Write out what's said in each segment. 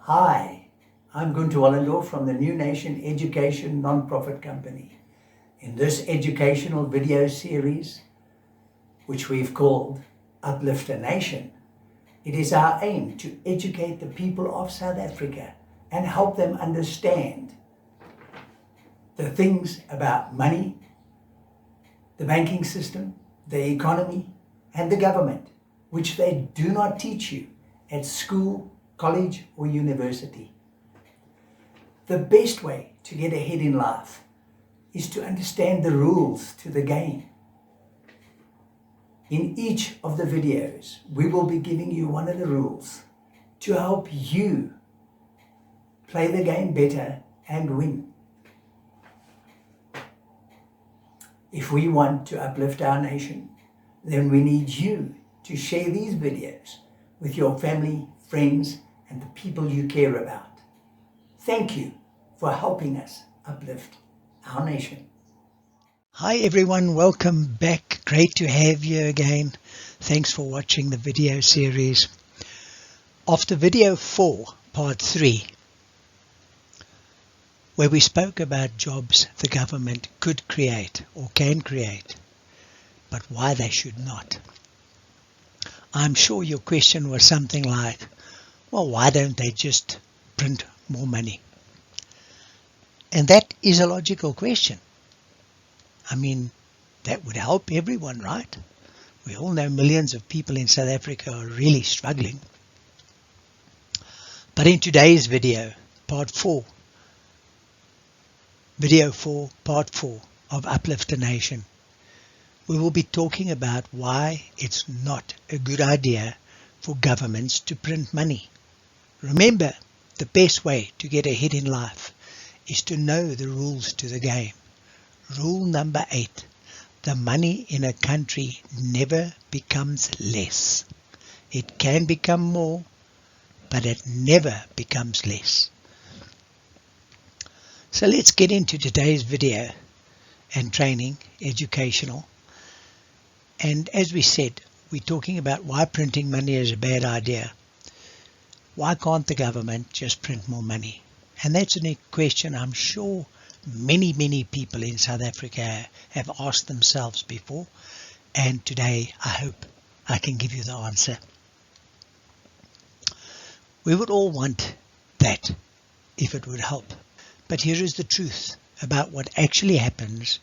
Hi, I'm Gunter Wallendorf from the New Nation Education non-profit company. In this educational video series, which we've called Uplift A Nation, it is our aim to educate the people of South Africa and help them understand the things about money, the banking system, the economy, and the government, which they do not teach you at school, college, or university. The best way to get ahead in life is to understand the rules to the game. In each of the videos, we will be giving you one of the rules to help you play the game better and win. If we want to uplift our nation, then we need you to share these videos with your family, friends, and the people you care about. Thank you for helping us uplift our nation. Hi everyone, welcome back. Great to have you again. Thanks for watching the video series. After video 4, part 3, where we spoke about jobs the government could create or can create, but why they should not. I'm sure your question was something like, well, why don't they just print more money? And that is a logical question. I mean, that would help everyone, right? We all know millions of people in South Africa are really struggling. But in today's video, part 4, video 4, part 4 of Uplift A Nation, we will be talking about why it's not a good idea for governments to print money. Remember, the best way to get ahead in life is to know the rules to the game. Rule number 8, the money in a country never becomes less. It can become more, but it never becomes less. So let's get into today's video and training, educational. And as we said, we're talking about why printing money is a bad idea. Why can't the government just print more money? And that's a question I'm sure many people in South Africa have asked themselves before. And today I hope I can give you the answer. We would all want that if it would help. But here is the truth about what actually happens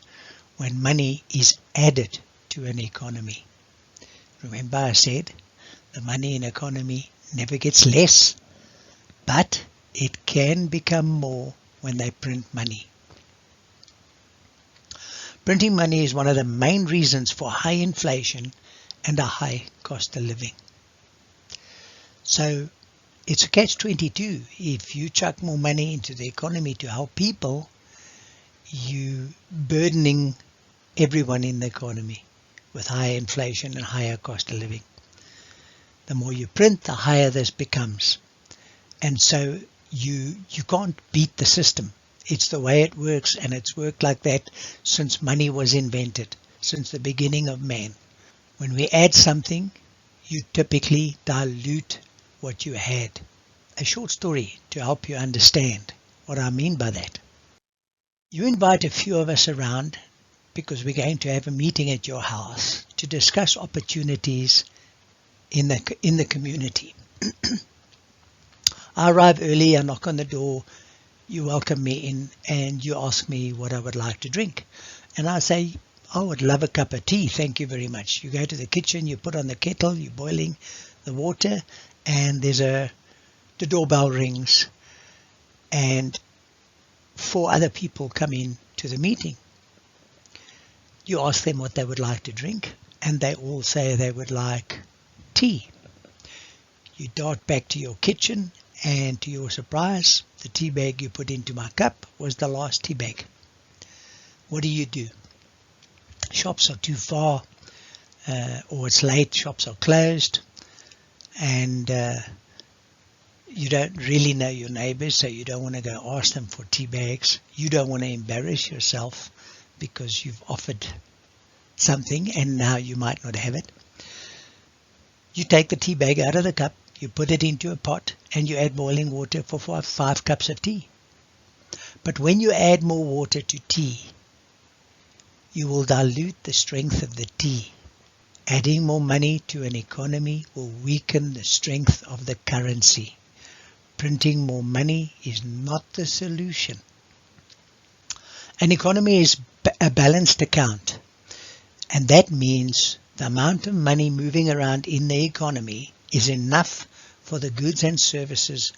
when money is added to an economy. Remember I said the money in economy never gets less, but it can become more when they print money. Printing money is one of the main reasons for high inflation and a high cost of living. So it's a catch-22. If you chuck more money into the economy to help people, you burdening everyone in the economy with higher inflation and higher cost of living. The more you print, the higher this becomes. And so you can't beat the system. It's the way it works, and it's worked like that since money was invented, since the beginning of man. When we add something, you typically dilute what you had. A short story to help you understand what I mean by that. You invite a few of us around because we're going to have a meeting at your house to discuss opportunities in the community. I arrive early, I knock on the door, you welcome me in, and you ask me what I would like to drink. And I say, I would love a cup of tea, thank you very much. You go to the kitchen, you put on the kettle, you're boiling the water, and the doorbell rings, and 4 other people come in to the meeting. You ask them what they would like to drink, and they all say they would like tea. You dart back to your kitchen, and to your surprise, the tea bag you put into my cup was the last tea bag. What do? Shops are too far, or it's late, shops are closed, and you don't really know your neighbors, so you don't want to go ask them for tea bags. You don't want to embarrass yourself because you've offered something and now you might not have it. You take the tea bag out of the cup, You put it into a pot and you add boiling water for 5 cups of tea. But when you add more water to tea, you will dilute the strength of the tea. Adding more money to an economy will weaken the strength of the currency. Printing more money is not the solution. An economy is a balanced account, and that means the amount of money moving around in the economy is enough for the goods and services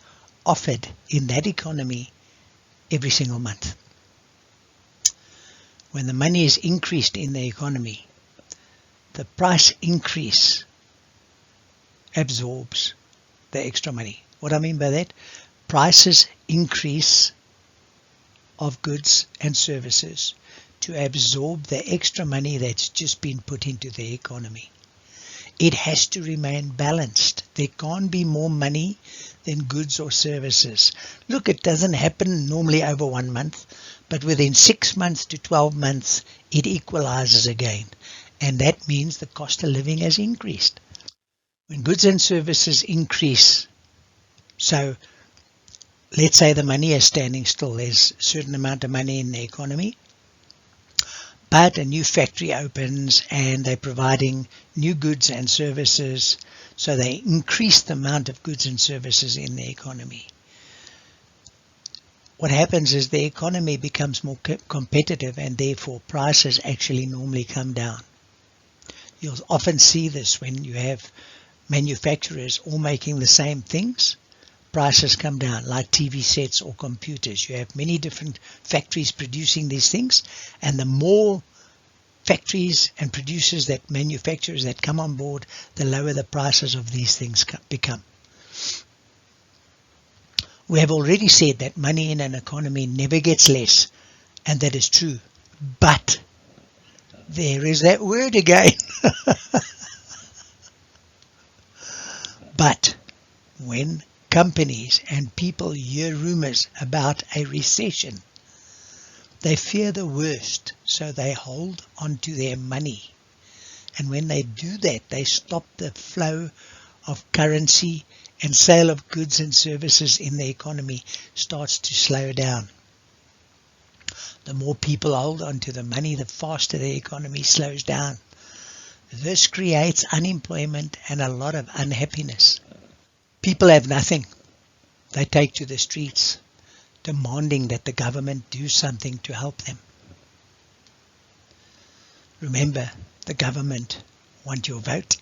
offered in that economy every single month. When the money is increased in the economy, the price increase absorbs the extra money. What I mean by that? Prices increase of goods and services to absorb the extra money that's just been put into the economy. It has to remain balanced. There can't be more money than goods or services. Look, it doesn't happen normally over 1 month, but within 6 months to 12 months, it equalizes again. And that means the cost of living has increased. When goods and services increase, so let's say the money is standing still, there's a certain amount of money in the economy, but a new factory opens and they're providing new goods and services, so they increase the amount of goods and services in the economy. What happens is the economy becomes more competitive, and therefore prices actually normally come down. You'll often see this when you have manufacturers all making the same things. Prices come down, like TV sets or computers. You have many different factories producing these things, and the more factories and producers that manufacturers that come on board, the lower the prices of these things become. We have already said that money in an economy never gets less, and that is true. But there is that word again. But when companies and people hear rumors about a recession, they fear the worst, so they hold on to their money. And when they do that, they stop the flow of currency, and sale of goods and services in the economy starts to slow down. The more people hold on to the money, the faster the economy slows down. This creates unemployment and a lot of unhappiness. People have nothing. They take to the streets, demanding that the government do something to help them. Remember, the government want your vote.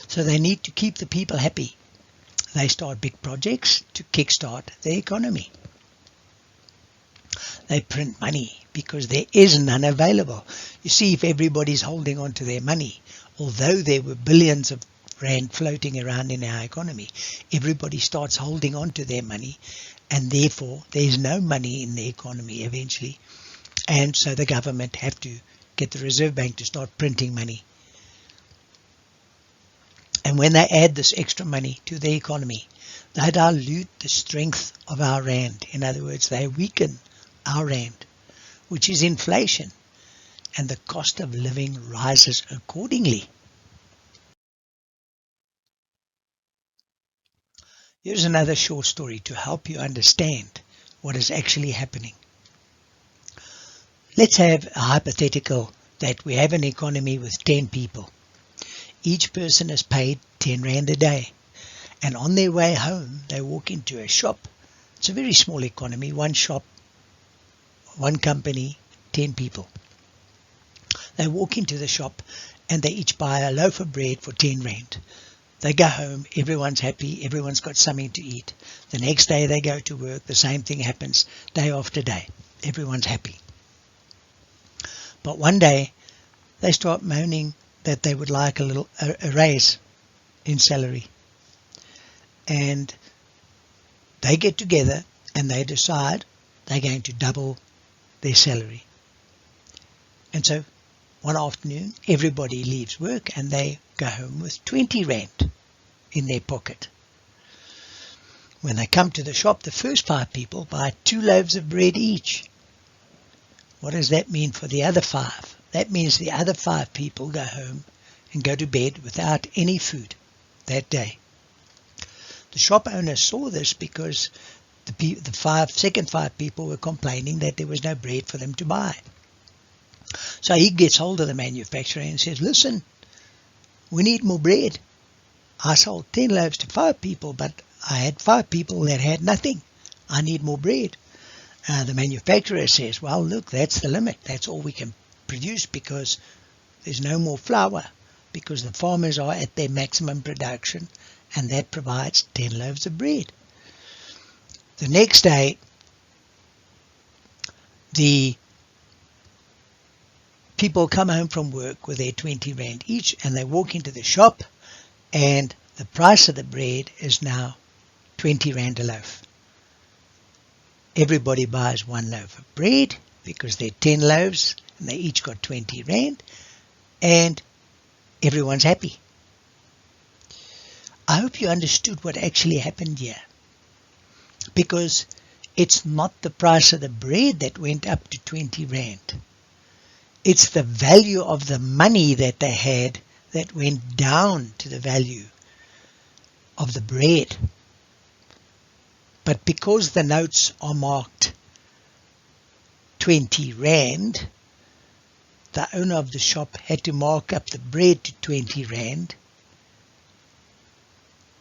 So they need to keep the people happy. They start big projects to kickstart the economy. They print money because there is none available. You see, if everybody's holding on to their money, although there were billions of rand floating around in our economy, everybody starts holding on to their money, and therefore there's no money in the economy eventually. And so the government have to get the Reserve Bank to start printing money. And when they add this extra money to the economy, they dilute the strength of our rand. In other words, they weaken our rand, which is inflation, and the cost of living rises accordingly. Here's another short story to help you understand what is actually happening. Let's have a hypothetical that we have an economy with 10 people. Each person is paid 10 rand a day, and on their way home they walk into a shop. It's a very small economy, one shop, one company, 10 people. They walk into the shop and they each buy a loaf of bread for 10 rand. They go home, everyone's happy, everyone's got something to eat. The next day they go to work, the same thing happens day after day. Everyone's happy. But one day they start moaning that they would like a raise in salary. And they get together and they decide they're going to double their salary. And so one afternoon everybody leaves work and they go home with 20 rand in their pocket. When they come to the shop, the first 5 people buy 2 loaves of bread each. What does that mean for the other 5? That means the other 5 people go home and go to bed without any food that day. The shop owner saw this because the second five people were complaining that there was no bread for them to buy. So he gets hold of the manufacturer and says, listen, we need more bread. I sold 10 loaves to 5 people, but I had 5 people that had nothing. I need more bread. The manufacturer says, well, look, that's the limit. That's all we can produce because there's no more flour, because the farmers are at their maximum production, and that provides 10 loaves of bread. The next day, the people come home from work with their 20 rand each, and they walk into the shop, and the price of the bread is now 20 rand a loaf. Everybody buys 1 loaf of bread because they're 10 loaves and they each got 20 rand, and everyone's happy. I hope you understood what actually happened here, because it's not the price of the bread that went up to 20 rand. It's the value of the money that they had that went down to the value of the bread. But because the notes are marked 20 rand, the owner of the shop had to mark up the bread to 20 rand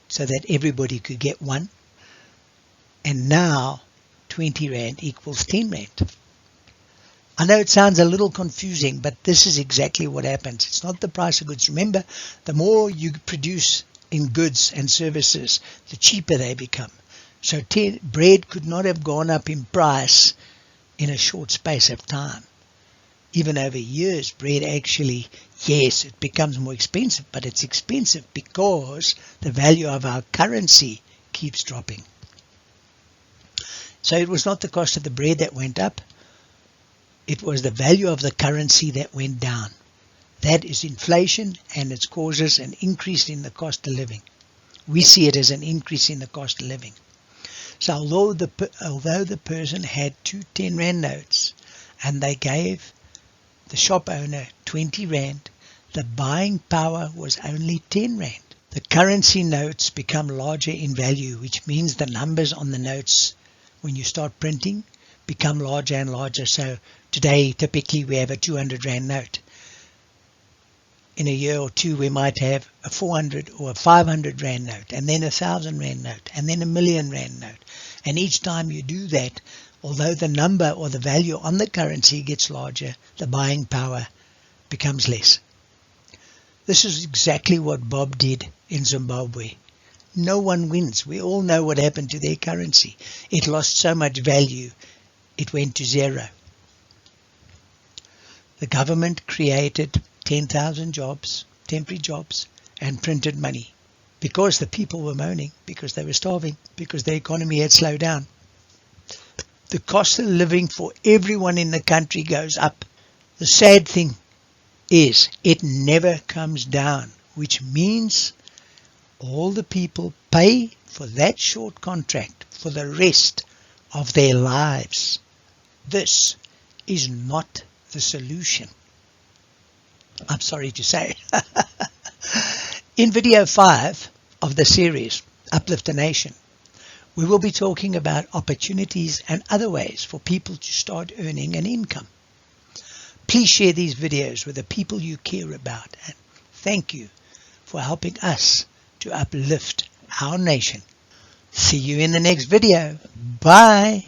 so that everybody could get one. And now 20 rand equals 10 rand. I know it sounds a little confusing, but this is exactly what happens. It's not the price of goods. Remember, the more you produce in goods and services, the cheaper they become. So bread could not have gone up in price in a short space of time. Even over years, bread actually, yes, it becomes more expensive, but it's expensive because the value of our currency keeps dropping. So it was not the cost of the bread that went up. It was the value of the currency that went down. That is inflation, and it causes an increase in the cost of living. We see it as an increase in the cost of living. So although the person had 2 10 rand notes and they gave the shop owner 20 rand, the buying power was only 10 rand. The currency notes become larger in value, which means the numbers on the notes, when you start printing, become larger and larger. So today, typically, we have a 200 rand note. In a year or two, we might have a 400 or a 500 rand note, and then a 1,000 rand note, and then a 1,000,000 rand note. And each time you do that, although the number or the value on the currency gets larger, the buying power becomes less. This is exactly what Bob did in Zimbabwe. No one wins. We all know what happened to their currency. It lost so much value, it went to zero. The government created 10,000 jobs, temporary jobs, and printed money because the people were moaning, because they were starving, because the economy had slowed down. The cost of living for everyone in the country goes up. The sad thing is it never comes down, which means all the people pay for that short contract for the rest of their lives. This is not the solution, I'm sorry to say. In video 5 of the series, Uplift A Nation, we will be talking about opportunities and other ways for people to start earning an income. Please share these videos with the people you care about, and thank you for helping us to uplift our nation. See you in the next video. Bye.